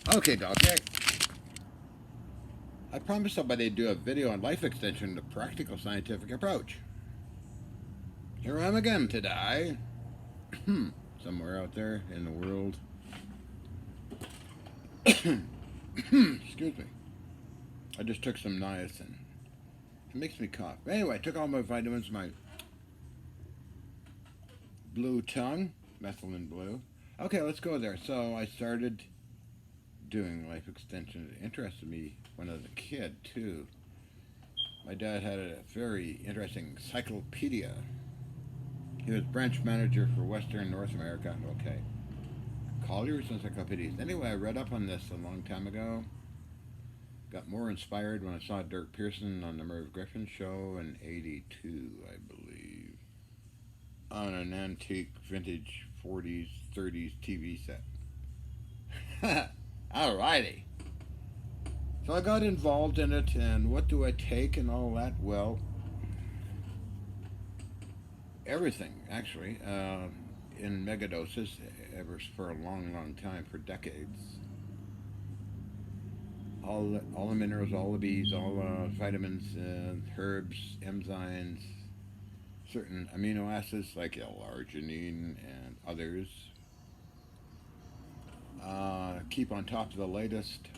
Okay, okay. I promised somebody to do a video on life extension, the practical scientific approach. Here I am again today. Somewhere out there in the world. Excuse me. I just took some niacin. It makes me cough. Anyway, I took all my vitamins, my blue tongue, methylene blue. Okay, let's go there. So I started doing life extension. It interested me when I was a kid, too. My dad had a very interesting encyclopedia. He was branch manager for Western North America. Okay. Collier's encyclopedias. Anyway, I read up on this a long time ago. Got more inspired when I saw Dirk Pearson on the Merv Griffin show in '82, I believe, on an antique vintage 40s, 30s TV set. Alrighty. So I got involved in it, and what do I take and all that? Well, everything, actually, in megadoses, ever for a long, long time, for decades. All the minerals, all the bees, all the vitamins, herbs, enzymes, certain amino acids like L-arginine and others. Keep on top of the latest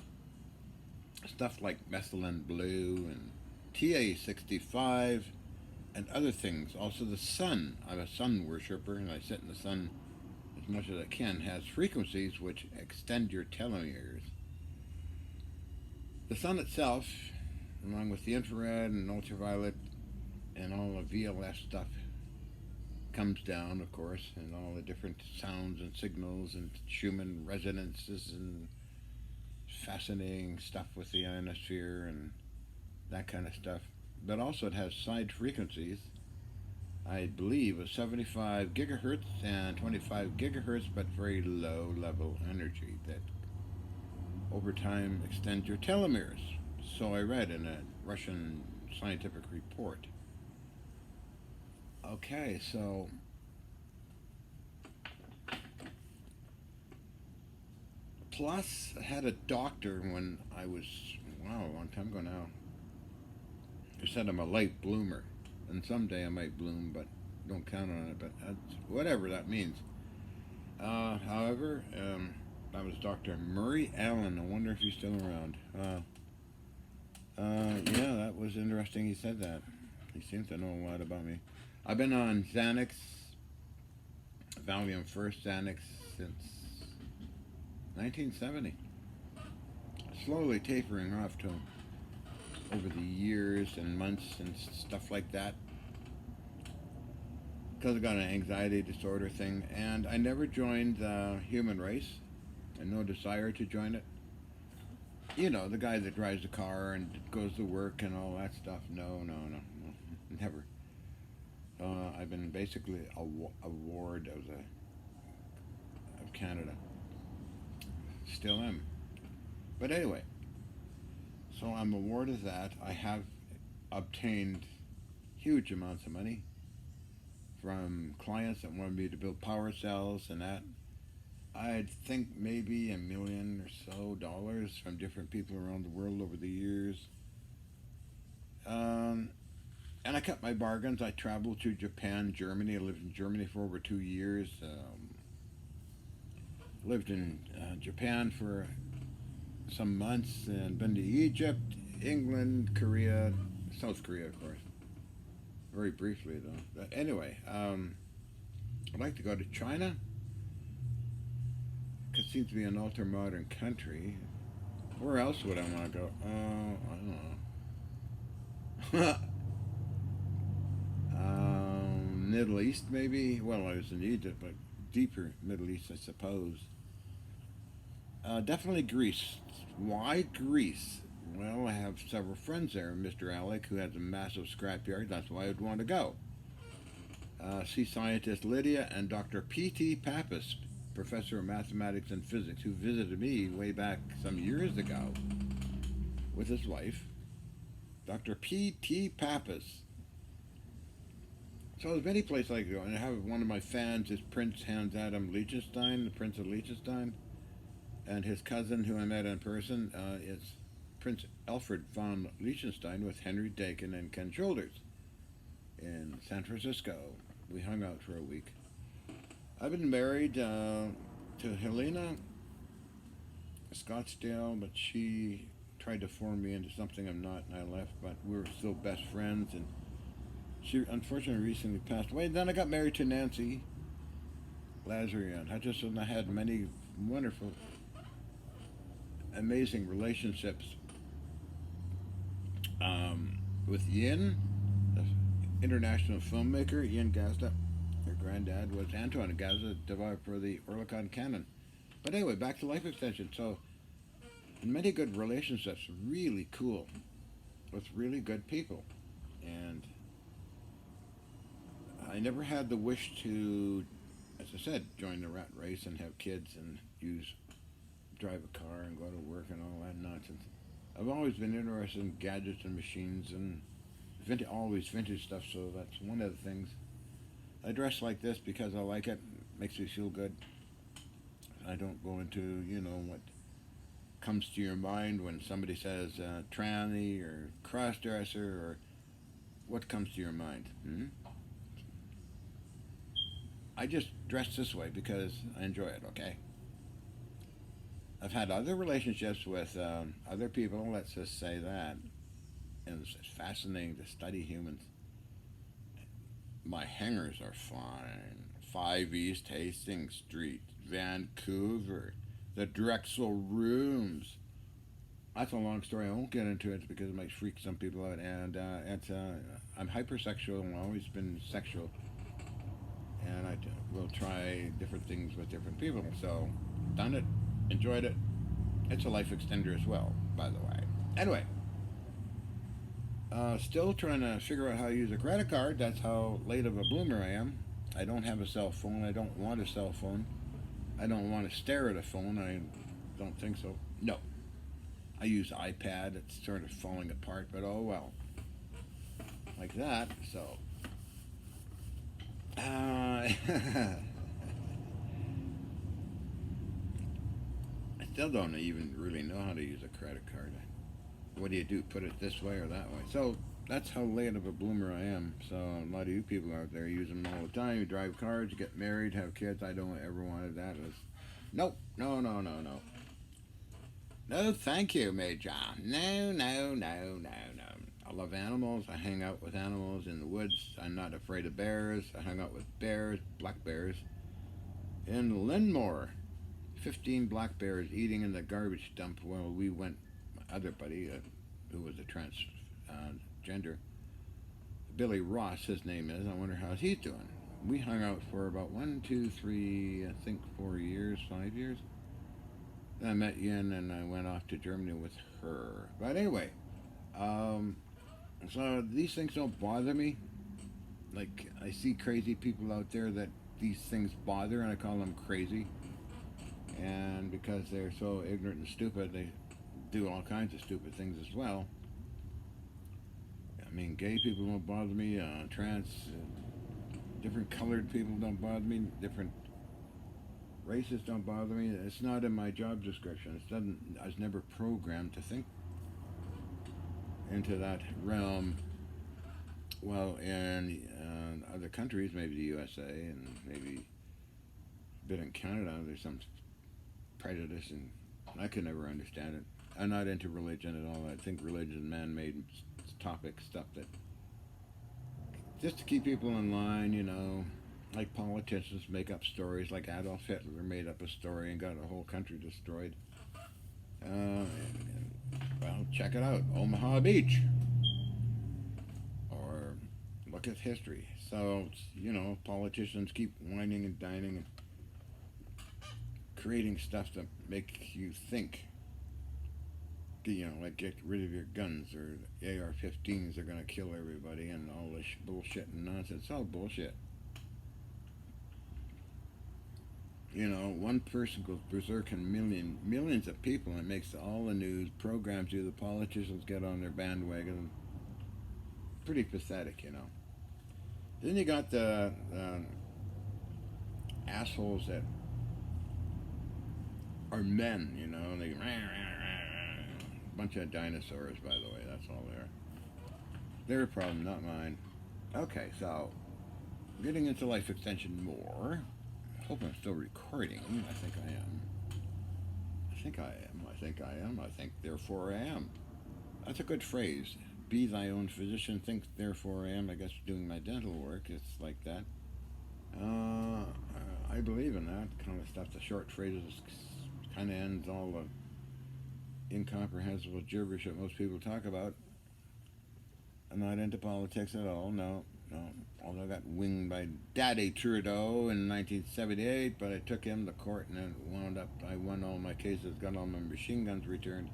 stuff like methylene blue and TA65 and other things. Also, the sun. I'm a sun worshiper, and I sit in the sun as much as I can. Has frequencies which extend your telomeres. The sun itself, along with the infrared and ultraviolet and all the VLS stuff, comes down, of course, and all the different sounds and signals and Schumann resonances and fascinating stuff with the ionosphere and that kind of stuff. But also, it has side frequencies, I believe, of 75 gigahertz and 25 gigahertz, but very low level energy that over time extend your telomeres. So I read in a Russian scientific report. Okay, so plus I had a doctor when I was, wow, a long time ago now, who said I'm a late bloomer, and someday I might bloom, but don't count on it. But that's, whatever that means. That was Dr. Murray Allen. I wonder if he's still around. Yeah, that was interesting. He said that. He seems to know a lot about me. I've been on Xanax, Valium first Xanax, since 1970. Slowly tapering off to over the years and months and stuff like that. Because I got an anxiety disorder thing, and I never joined the human race, and no desire to join it. You know, the guy that drives a car and goes to work and all that stuff. No, no, no, no, never. I've been basically a ward of Canada. Still am. But anyway, so I'm a ward of that. I have obtained huge amounts of money from clients that wanted me to build power cells and that. I think maybe $1 million or so from different people around the world over the years. Um, and I cut my bargains. I traveled to Japan, Germany. I lived in Germany for over 2 years. Lived in Japan for some months and been to Egypt, England, Korea, South Korea, of course. Very briefly, though. But anyway, I'd like to go to China because it seems to be an ultra modern country. Where else would I want to go? I don't know. Middle East, maybe. Well, I was in Egypt, but deeper Middle East, I suppose. Definitely Greece. Why Greece? Well, I have several friends there. Mr. Alec, who has a massive scrapyard. That's why I'd want to go. Sea scientist Lydia and Dr. P.T. Pappas, professor of mathematics and physics, who visited me way back some years ago with his wife, Dr. P.T. Pappas. So there's many places I could go, and I have one of my fans is Prince Hans Adam Liechtenstein, the Prince of Liechtenstein. And his cousin, who I met in person, is Prince Alfred von Liechtenstein with Henry Dakin and Ken Shoulders in San Francisco. We hung out for a week. I've been married to Helena Scottsdale, but she tried to form me into something I'm not, and I left. But we were still best friends, and she unfortunately recently passed away. Then I got married to Nancy Lazarian Hutchison. I had many wonderful, amazing relationships with Yin, the international filmmaker, Ian Gazda. Her granddad was Antoine Gazda, developed for the Oerlikon Canon. But anyway, back to life extension. So, many good relationships, really cool, with really good people. And I never had the wish to, as I said, join the rat race and have kids and drive a car and go to work and all that nonsense. I've always been interested in gadgets and machines and always vintage stuff, so that's one of the things. I dress like this because I like it. Makes me feel good. I don't go into, what comes to your mind when somebody says tranny or cross-dresser, or what comes to your mind. I just dress this way because I enjoy it, okay? I've had other relationships with other people, let's just say that, and it's fascinating to study humans. My hangers are fine. 5 East Hastings Street, Vancouver, the Drexel Rooms. That's a long story. I won't get into it because it might freak some people out. And I'm hypersexual and I've always been sexual. And I will try different things with different people. So, done it, enjoyed it. It's a life extender as well, by the way. Anyway, still trying to figure out how to use a credit card. That's how late of a bloomer I am. I don't have a cell phone. I don't want a cell phone. I don't want to stare at a phone. I don't think so. No. I use iPad. It's sort of falling apart, but oh well. Like that, so. I still don't even really know how to use a credit card. What do you do? Put it this way or that way? So that's how late of a bloomer I am. So a lot of you people out there use them all the time. You drive cars, you get married, have kids. I don't ever wanted that. Nope. No. No, thank you, Major. No. I love animals. I hang out with animals in the woods. I'm not afraid of bears. I hung out with bears, black bears, in Linmore. 15 black bears eating in the garbage dump while we went. My other buddy, who was a transgender, Billy Ross, his name is. I wonder how he's doing. We hung out for about 1, 2, 3, I think 4 years, 5 years. Then I met Yin and I went off to Germany with her. But anyway, so these things don't bother me. Like, I see crazy people out there that these things bother, and I call them crazy. And because they're so ignorant and stupid, they do all kinds of stupid things as well. I mean, gay people don't bother me. Trans, different colored people don't bother me. Different races don't bother me. It's not in my job description. I was never programmed to think into that realm. Well, in other countries, maybe the USA and maybe a bit in Canada, there's some prejudice, and I could never understand it. I'm not into religion at all. I think religion is man-made topic stuff that just to keep people in line, like politicians make up stories, like Adolf Hitler made up a story and got a whole country destroyed. Well, check it out, Omaha Beach, or look at history. So, politicians keep whining and dining and creating stuff to make you think. Like get rid of your guns, or AR-15s are going to kill everybody, and all this bullshit and nonsense. It's all bullshit. One person goes berserk and millions of people, and it makes all the news, programs you, the politicians get on their bandwagon. Pretty pathetic, Then you got the, assholes that are are men, you know, they bunch of dinosaurs, by the way, that's all there. Their problem, not mine. Okay, so getting into life extension more. I hope I'm still recording. I think I am. I think I am. I think I am. I think therefore I am. That's a good phrase. Be thy own physician, think therefore I am. I guess doing my dental work, it's like that. Uh, I believe in that kind of stuff. The short phrases kind of ends all the incomprehensible gibberish that most people talk about. I'm not into politics at all. No, no. Although I got winged by Daddy Trudeau in 1978, but I took him to court and then wound up. I won all my cases, got all my machine guns returned,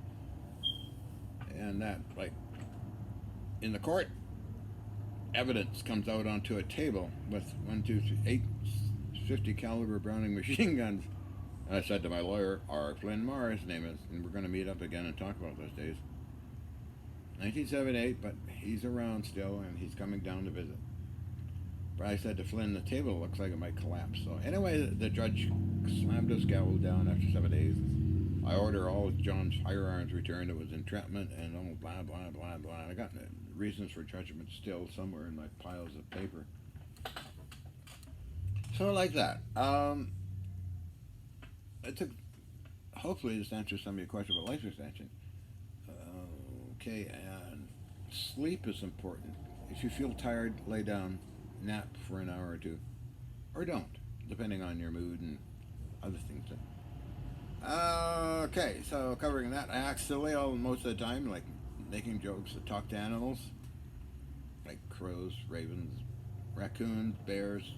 and that, like, in the court, evidence comes out onto a table with 1, 2, 3, 8 50 caliber Browning machine guns. And I said to my lawyer, R. Flynn Marr, his name is, and we're going to meet up again and talk about those days. 1978, but he's around still, and he's coming down to visit. But I said to Flynn, the table looks like it might collapse. So anyway, the judge slammed his gavel down after 7 days. I order all John's firearms returned. It was entrapment and all blah, blah, blah, blah. I got reasons for judgment still somewhere in my piles of paper. So like that. It took, hopefully this answers some of your questions about life extension. Okay, and sleep is important. If you feel tired, lay down, nap for an hour or two, or don't, depending on your mood and other things. Okay, so covering that, I act silly all most of the time, like making jokes that talk to animals, like crows, ravens, raccoons, bears,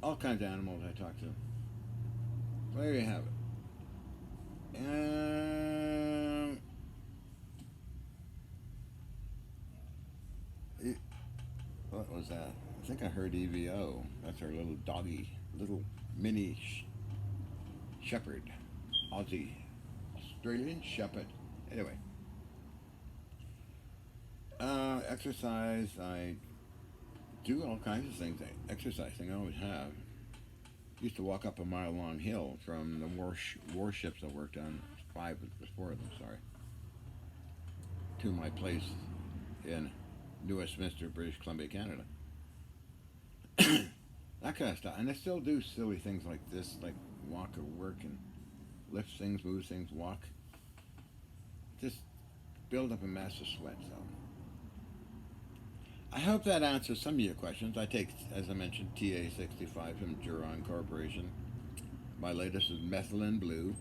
all kinds of animals I talk to. So there you have it. What was that? I think I heard EVO. That's our little doggy, little mini shepherd, Aussie, Australian shepherd. Anyway, exercise. I do all kinds of things. Exercising, I always have. Used to walk up a mile-long hill from the warships I worked on. 4 of them. Sorry. To my place in New Westminster, British Columbia, Canada. That kind of stuff. And I still do silly things like this, like walk or work and lift things, move things, walk. Just build up a massive sweat. So I hope that answers some of your questions. I take, as I mentioned, TA65 from Juron Corporation. My latest is methylene blue.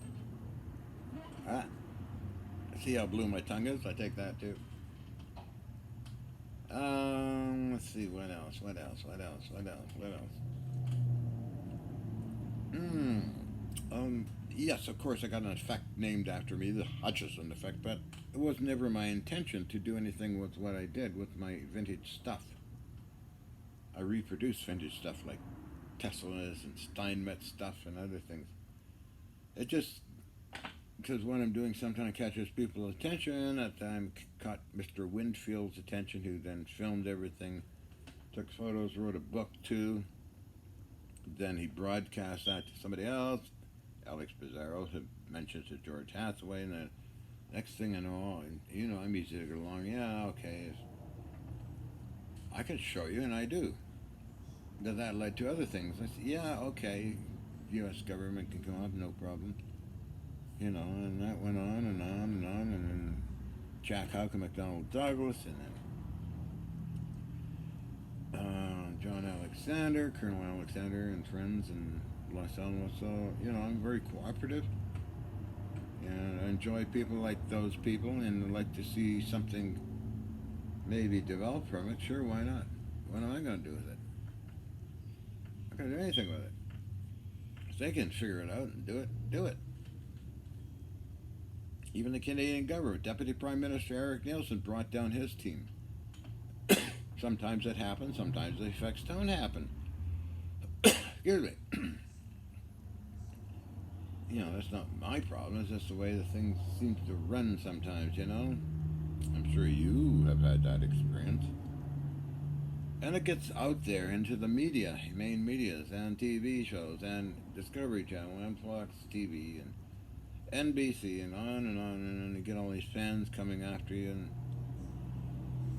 See how blue my tongue is? I take that too. Let's see, what else? Yes, of course, I got an effect named after me, the Hutchison effect, but it was never my intention to do anything with what I did with my vintage stuff. I reproduce vintage stuff like Teslas and Steinmetz stuff and other things. It just, because what I'm doing sometimes catches people's attention. At the time, caught Mr. Winfield's attention, who then filmed everything, took photos, wrote a book too. Then he broadcast that to somebody else. Alex Pizarro had mentioned to George Hathaway, and then next thing I know, you know, I'm easy to get along. Yeah, okay, I can show you, and I do. Then that led to other things. I said, yeah, okay, U.S. government can come up, no problem. You know, and that went on and on and on, and then Jack Houck and McDonnell Douglas, and then John Alexander, Colonel Alexander, and friends in Los Alamos. So, you know, I'm very cooperative, and I enjoy people like those people, and like to see something maybe develop from it. Sure, why not? What am I going to do with it? I'm not going to do anything with it. If they can figure it out and do it. Even the Canadian government, Deputy Prime Minister Eric Nielsen brought down his team. Sometimes it happens, sometimes the effects don't happen. Excuse me. You know, that's not my problem, it's just the way the thing seems to run sometimes, you know? I'm sure you have had that experience. And it gets out there into the media, main medias, and TV shows, and Discovery Channel, and Fox TV, and NBC, and on, you get all these fans coming after you, and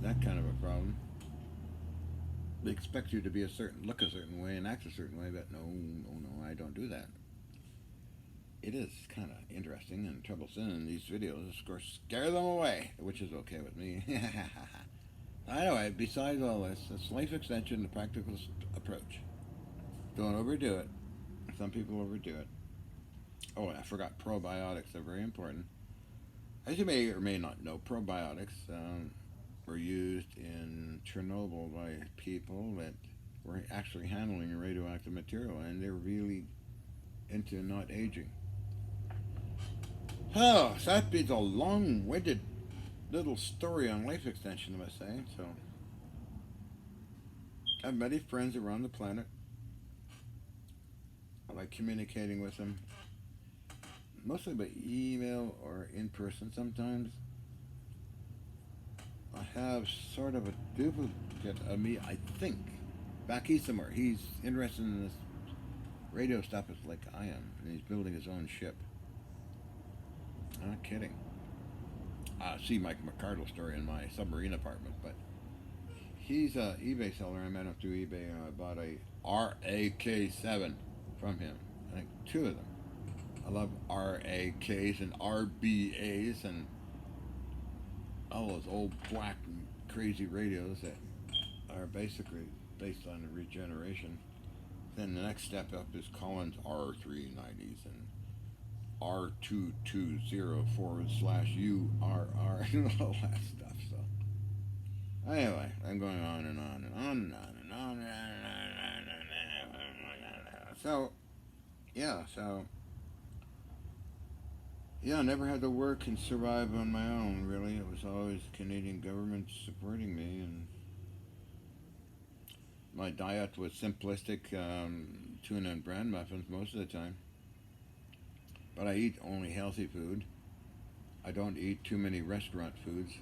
that kind of a problem. They expect you to be look a certain way, and act a certain way, but no, I don't do that. It is kind of interesting and troublesome, and these videos, of course, scare them away, which is okay with me. Anyway, besides all this, it's life extension, the practical approach. Don't overdo it. Some people overdo it. Oh, I forgot probiotics. They're very important. As you may or may not know, probiotics were used in Chernobyl by people that were actually handling radioactive material, and they're really into not aging. Oh, so that beats a long-winded little story on life extension, I must say. So, I have many friends around the planet. I like communicating with them, mostly by email or in person sometimes. I have sort of a duplicate of me, I think, back east somewhere. He's interested in this radio stuff as like I am, and he's building his own ship. Not kidding. See Mike McCardle story in my submarine apartment, but he's an eBay seller. I met him through eBay, and I bought a RAK7 from him. I think 2 of them. I love RAKs and RBAs and all those old black and crazy radios that are basically based on regeneration. Then the next step up is Collins R390s and R220/URR and all that stuff. So anyway, I'm going on and on and on and on and on and on. So I never had to work and survive on my own, really. It was always the Canadian government supporting me, and my diet was simplistic, tuna and bran muffins most of the time. But I eat only healthy food. I don't eat too many restaurant foods.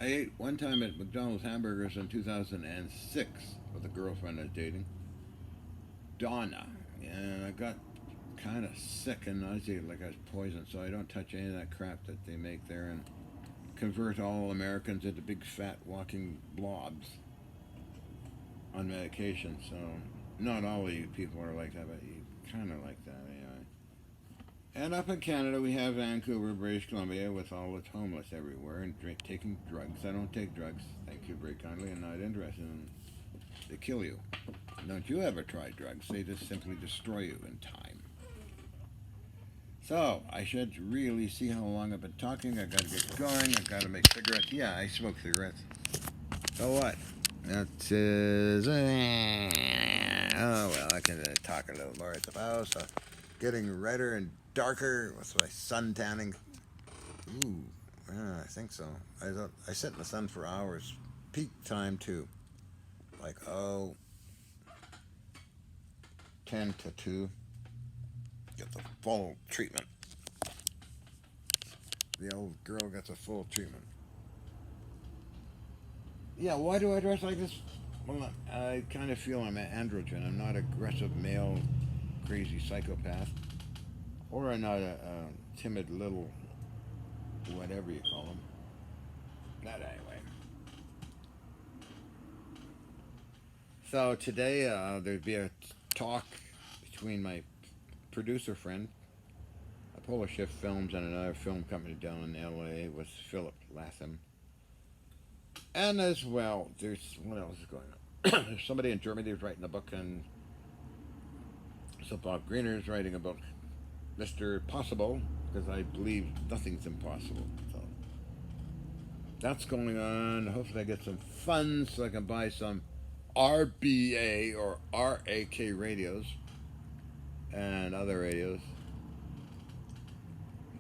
I ate one time at McDonald's hamburgers in 2006 with a girlfriend I was dating, Donna, and I got kind of sick and nauseated like I was poisoned, so I don't touch any of that crap that they make there and convert all Americans into big fat walking blobs on medication. So not all of you people are like that, but you kind of like that anyway. And up in Canada, we have Vancouver, British Columbia, with all its homeless everywhere and taking drugs. I don't take drugs, thank you very kindly, and not interested in them. They kill you. Don't you ever try drugs. They just simply destroy you in time. So, I should really see how long I've been talking. I gotta get going. I gotta make cigarettes. Yeah, I smoke cigarettes. So what? That is... oh, well, I can talk a little more, I suppose. So, getting redder and darker with my sun tanning. Ooh, yeah, I think so. I sit in the sun for hours. Peak time, too. Like, 10 to 2. Get the full treatment. The old girl gets a full treatment. Yeah, why do I dress like this? Well, I kind of feel I'm an androgen. I'm not aggressive male, crazy psychopath. Or I'm not a timid little whatever you call them. Not anyway. So today there'd be a talk between my producer friend, a Polar Shift Films, and another film company down in LA with Philip Latham. And as well, there's what else is going on? There's somebody in Germany who's writing a book, and so Bob Greener is writing a book, Mr. Possible, because I believe nothing's impossible. So that's going on. Hopefully I get some funds so I can buy some RBA or RAK radios and other radios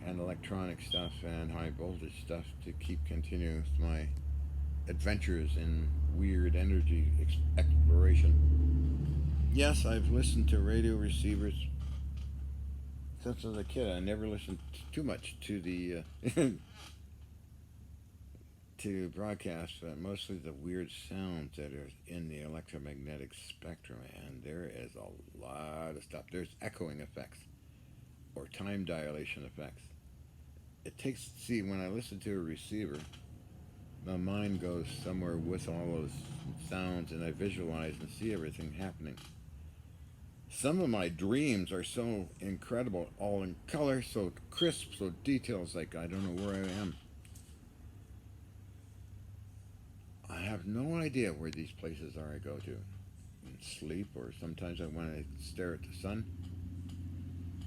and electronic stuff and high voltage stuff to keep continuing with my adventures in weird energy exploration. Yes, I've listened to radio receivers since I was a kid. I never listened too much to the to broadcasts, but mostly the weird sounds that are in the electromagnetic spectrum, and there is a lot of stuff. There's echoing effects. or time dilation effects. It takes, see, when I listen to a receiver, my mind goes somewhere with all those sounds and I visualize and see everything happening. Some of my dreams are so incredible, all in color, so crisp, so detailed, it's like I don't know where I am. I have no idea where these places are I go to. In sleep, or sometimes when I stare at the sun,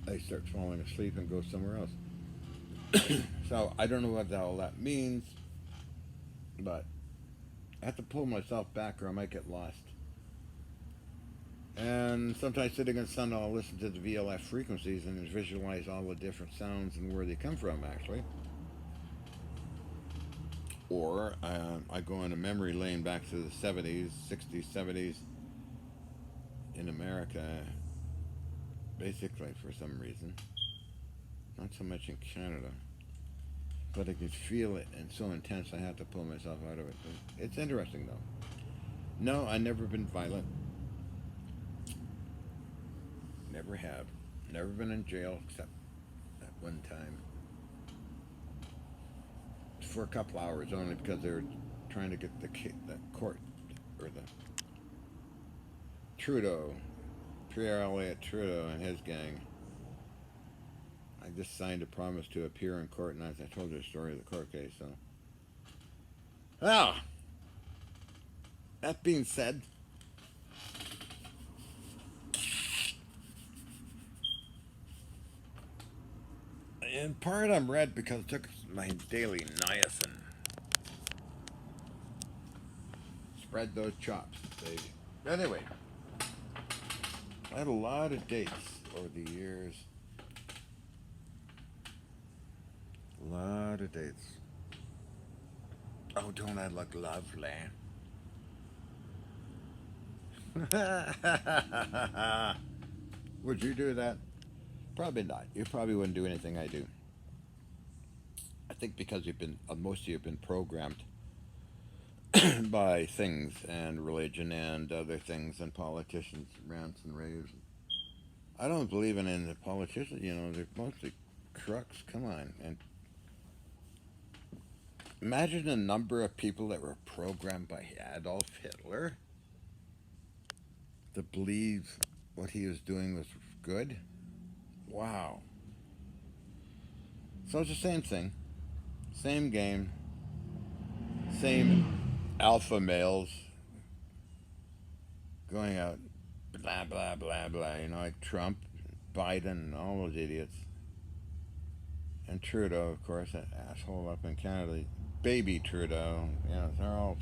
I start falling asleep and go somewhere else. So I don't know what the hell that means, but I have to pull myself back or I might get lost. And sometimes sitting in the sun, I'll listen to the VLF frequencies and visualize all the different sounds and where they come from, actually. Or I go in a memory lane back to the 70s, 60s, 70s in America, basically for some reason. Not so much in Canada. But I can feel it and so intense I have to pull myself out of it. It's interesting though. No, I've never been violent. Never have. Never been in jail except that one time. For a couple hours only because they were trying to get the court or the Trudeau, Pierre Elliott Trudeau and his gang. I just signed a promise to appear in court, and I told you the story of the court case. So, that being said, in part I'm red because I took my daily niacin. Spread those chops, baby. Anyway, I had a lot of dates over the years. A lot of dates. Oh, don't I look lovely? Would you do that? Probably not. You probably wouldn't do anything I do. I think because most of you have been programmed by things and religion and other things and politicians, rants and raves. I don't believe in the politicians. They're mostly crooks. Come on, and imagine the number of people that were programmed by Adolf Hitler to believe what he was doing was good. Wow. So it's the same thing. Same game. Same alpha males going out blah, blah, blah, blah. Like Trump, Biden, and all those idiots. And Trudeau, of course, that asshole up in Canada. Baby Trudeau. They're all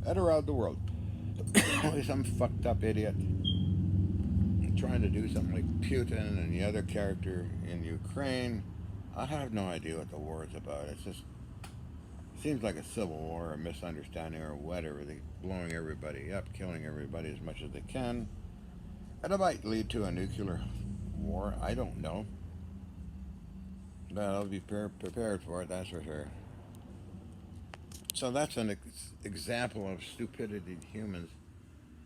around the world. Only some fucked up idiot trying to do something like Putin and the other character in Ukraine. I have no idea what the war is about. It seems like a civil war, a misunderstanding, or whatever. They're blowing everybody up, killing everybody as much as they can. And it might lead to a nuclear war. I don't know. But I'll be prepared for it, that's for sure. So that's an example of stupidity in humans,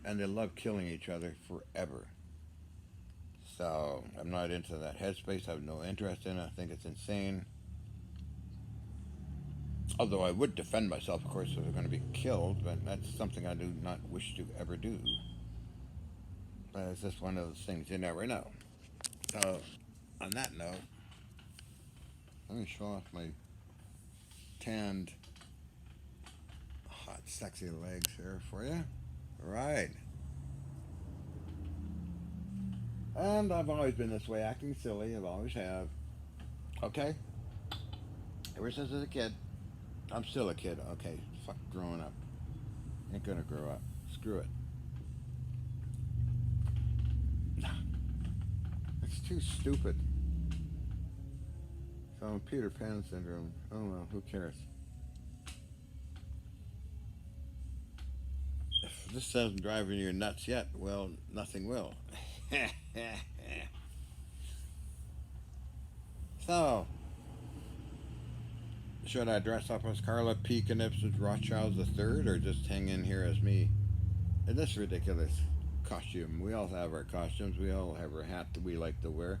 and they love killing each other forever. So I'm not into that headspace. I have no interest in it. I think it's insane. Although I would defend myself, of course, if they're going to be killed, but that's something I do not wish to ever do. But it's just one of those things you never know. So, on that note, let me show off my tanned, hot, sexy legs here for you. Right. And I've always been this way, acting silly. I've always have. Okay? Ever since I was a kid. I'm still a kid. Okay, fuck growing up. Ain't gonna grow up. Screw it. Nah. It's too stupid. So Peter Pan syndrome. Oh well, who cares? If this doesn't drive you nuts yet, well, nothing will. So, should I dress up as Carla P. Knipson's Rothschild III or just hang in here as me in this ridiculous costume? We all have our costumes. We all have our hat that we like to wear.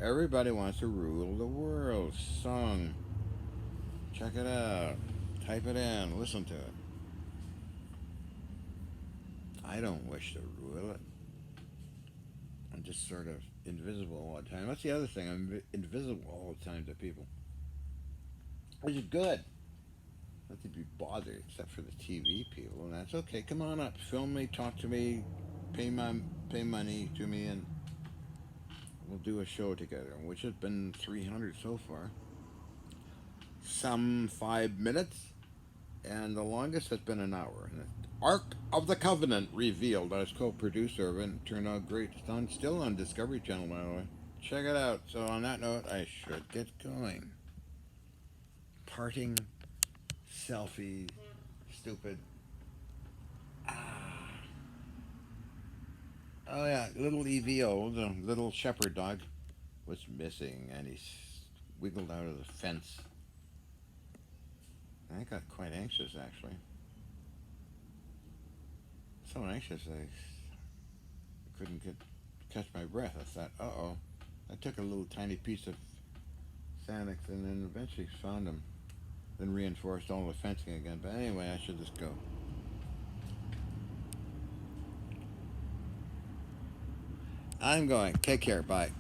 Everybody wants to rule the world. Song. Check it out. Type it in. Listen to it. I don't wish to rule it. I'm just sort of invisible all the time. That's the other thing. I'm invisible all the time to people. Which is good. Not to be bothered, except for the TV people, and that's okay. Come on up, film me, talk to me, pay money to me, and we'll do a show together. Which has been 300 so far. Some 5 minutes, and the longest has been an hour. And Ark of the Covenant revealed. I was co-producer of it, and it turned out great. It's still on Discovery Channel, by the way. Check it out. So on that note, I should get going. Parting selfie, stupid. Ah. Oh yeah, little EVO, the little shepherd dog, was missing, and he wiggled out of the fence. I got quite anxious, actually. So anxious I couldn't catch my breath. I thought, uh-oh. I took a little tiny piece of Xanax and then eventually found him. Then reinforced all the fencing again. But anyway, I should just go. I'm going. Take care. Bye.